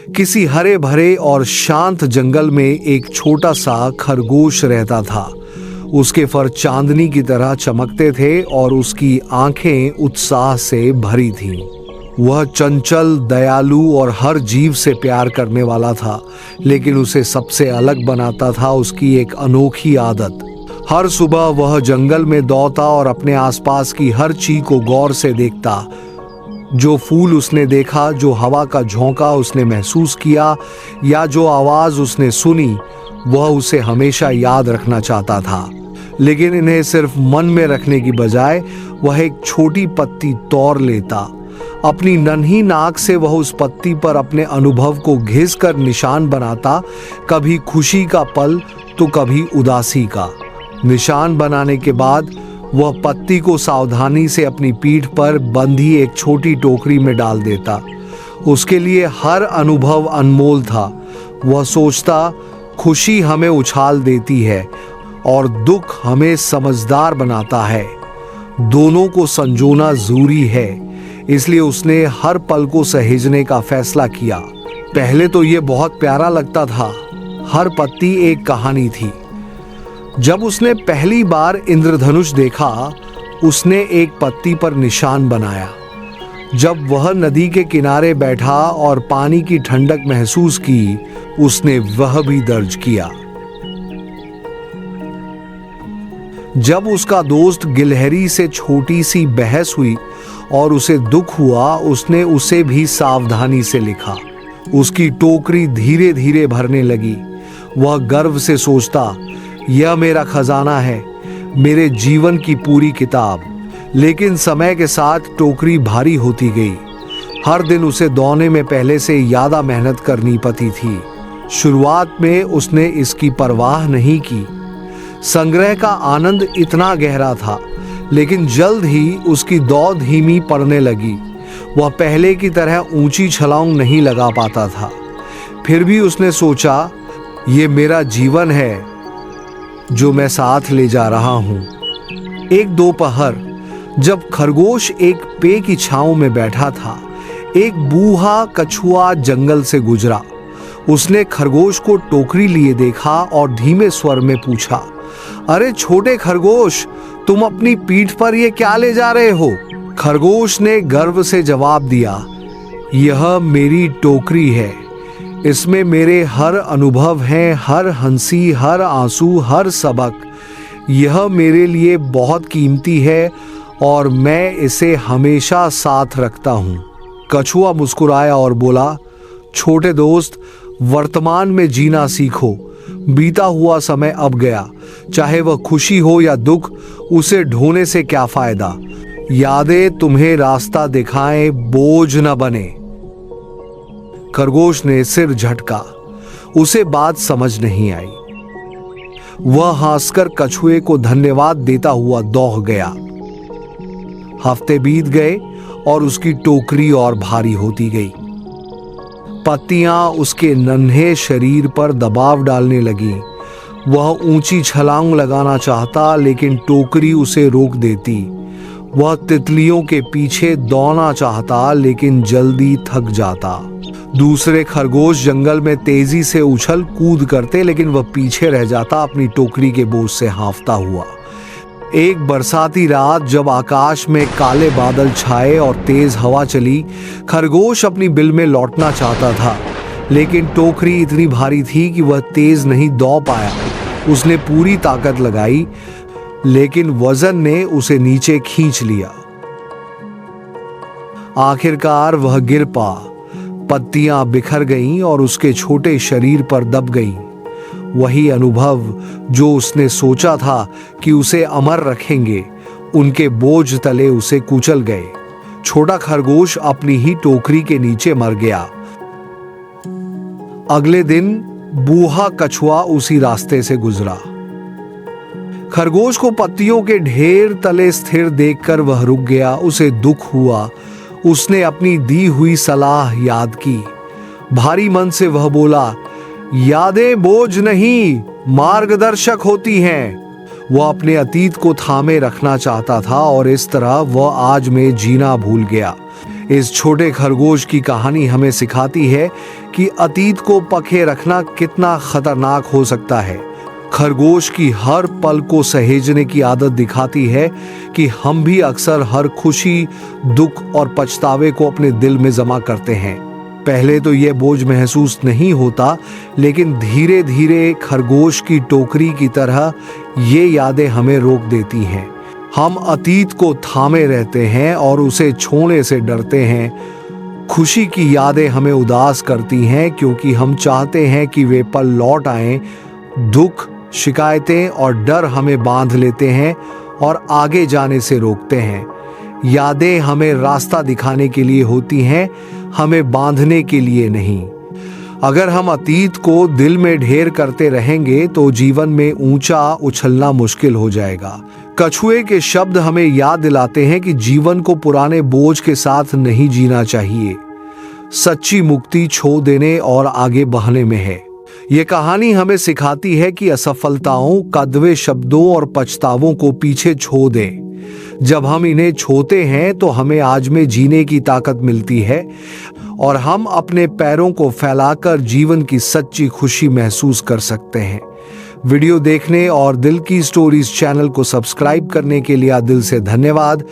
किसी हरे भरे और शांत जंगल में एक छोटा सा खरगोश रहता था। उसके फर चांदनी की तरह चमकते थे और उसकी आंखें उत्साह से भरी थीं। वह चंचल, दयालु और हर जीव से प्यार करने वाला था, लेकिन उसे सबसे अलग बनाता था उसकी एक अनोखी आदत। हर सुबह वह जंगल में दौड़ता और अपने आसपास की हर चीज को गौर से देखता। जो फूल उसने देखा, जो हवा का झोंका उसने महसूस किया या जो आवाज उसने सुनी, वह उसे हमेशा याद रखना चाहता था। लेकिन इन्हें सिर्फ मन में रखने की बजाय वह एक छोटी पत्ती तोड़ लेता। अपनी नन्ही नाक से वह उस पत्ती पर अपने अनुभव को घिसकर निशान बनाता, कभी खुशी का पल तो कभी उदासी का। निशान बनाने के बाद वह पत्ती को सावधानी से अपनी पीठ पर बंधी एक छोटी टोकरी में डाल देता। उसके लिए हर अनुभव अनमोल था। वह सोचता, खुशी हमें उछाल देती है और दुख हमें समझदार बनाता है। दोनों को संजोना जरूरी है। इसलिए उसने हर पल को सहेजने का फैसला किया। पहले तो ये बहुत प्यारा लगता था। हर पत्ती एक कहानी थी। जब उसने पहली बार इंद्रधनुष देखा, उसने एक पत्ती पर निशान बनाया। जब वह नदी के किनारे बैठा और पानी की ठंडक महसूस की, उसने वह भी दर्ज किया। जब उसका दोस्त गिलहरी से छोटी सी बहस हुई और उसे दुख हुआ, उसने उसे भी सावधानी से लिखा। उसकी टोकरी धीरे धीरे भरने लगी। वह गर्व से सोचता, यह मेरा खजाना है, मेरे जीवन की पूरी किताब। लेकिन समय के साथ टोकरी भारी होती गई। हर दिन उसे दौड़ने में पहले से ज्यादा मेहनत करनी पड़ती थी। शुरुआत में उसने इसकी परवाह नहीं की। संग्रह का आनंद इतना गहरा था, लेकिन जल्द ही उसकी दौड़ धीमी पड़ने लगी। वह पहले की तरह ऊंची छलांग नहीं लगा पाता था। फिर भी उसने सोचा, ये मेरा जीवन है जो मैं साथ ले जा रहा हूं। एक दोपहर जब खरगोश एक पेड़ की छांव में बैठा था, एक बूढ़ा कछुआ जंगल से गुजरा। उसने खरगोश को टोकरी लिए देखा और धीमे स्वर में पूछा, अरे छोटे खरगोश, तुम अपनी पीठ पर ये क्या ले जा रहे हो? खरगोश ने गर्व से जवाब दिया, यह मेरी टोकरी है। इसमें मेरे हर अनुभव हैं, हर हंसी, हर आंसू, हर सबक। यह मेरे लिए बहुत कीमती है और मैं इसे हमेशा साथ रखता हूँ। कछुआ मुस्कुराया और बोला, छोटे दोस्त, वर्तमान में जीना सीखो। बीता हुआ समय अब गया। चाहे वह खुशी हो या दुख, उसे ढोने से क्या फायदा। यादें तुम्हें रास्ता दिखाएं, बोझ न बने। खरगोश ने सिर झटका। उसे बात समझ नहीं आई। वह हंसकर कछुए को धन्यवाद देता हुआ दौड़ गया। हफ्ते बीत गए और उसकी टोकरी और भारी होती गई। पत्तियां उसके नन्हे शरीर पर दबाव डालने लगी। वह ऊंची छलांग लगाना चाहता, लेकिन टोकरी उसे रोक देती। वह तितलियों के पीछे दौड़ना चाहता, लेकिन जल्दी थक जाता। दूसरे खरगोश जंगल में तेजी से उछल कूद करते, लेकिन वह पीछे रह जाता, अपनी टोकरी के बोझ से हांफता हुआ। एक बरसाती रात जब आकाश में काले बादल छाए और तेज हवा चली, खरगोश अपनी बिल में लौटना चाहता था, लेकिन टोकरी इतनी भारी थी कि वह तेज नहीं दौड़ पाया। उसने पूरी ताकत लगाई, लेकिन वजन ने उसे नीचे खींच लिया। आखिरकार वह गिर पा। पत्तियां बिखर गईं और उसके छोटे शरीर पर दब गईं। वही अनुभव जो उसने सोचा था कि उसे अमर रखेंगे, उनके बोझ तले उसे कुचल गए। छोटा खरगोश अपनी ही टोकरी के नीचे मर गया। अगले दिन बूढ़ा कछुआ उसी रास्ते से गुजरा। खरगोश को पत्तियों के ढेर तले स्थिर देखकर वह रुक गया। उसे दुख हुआ। उसने अपनी दी हुई सलाह याद की। भारी मन से वह बोला, यादें बोझ नहीं, मार्गदर्शक होती हैं। वह अपने अतीत को थामे रखना चाहता था और इस तरह वह आज में जीना भूल गया। इस छोटे खरगोश की कहानी हमें सिखाती है कि अतीत को पके रखना कितना खतरनाक हो सकता है। खरगोश की हर पल को सहेजने की आदत दिखाती है कि हम भी अक्सर हर खुशी, दुख और पछतावे को अपने दिल में जमा करते हैं। पहले तो यह बोझ महसूस नहीं होता, लेकिन धीरे धीरे खरगोश की टोकरी की तरह ये यादें हमें रोक देती हैं। हम अतीत को थामे रहते हैं और उसे छोड़ने से डरते हैं। खुशी की यादें हमें उदास करती हैं क्योंकि हम चाहते हैं कि वे पल लौट आएं। दुख, शिकायतें और डर हमें बांध लेते हैं और आगे जाने से रोकते हैं। यादें हमें रास्ता दिखाने के लिए होती हैं, हमें बांधने के लिए नहीं। अगर हम अतीत को दिल में ढेर करते रहेंगे तो जीवन में ऊंचा उछलना मुश्किल हो जाएगा। कछुए के शब्द हमें याद दिलाते हैं कि जीवन को पुराने बोझ के साथ नहीं जीना चाहिए। सच्ची मुक्ति छोड़ देने और आगे बढ़ने में है। ये कहानी हमें सिखाती है कि असफलताओं, कड़वे शब्दों और पछतावों को पीछे छोड़ दें। जब हम इन्हें छोड़ते हैं तो हमें आज में जीने की ताकत मिलती है और हम अपने पैरों को फैलाकर जीवन की सच्ची खुशी महसूस कर सकते हैं। वीडियो देखने और दिल की स्टोरीज चैनल को सब्सक्राइब करने के लिए दिल से धन्यवाद।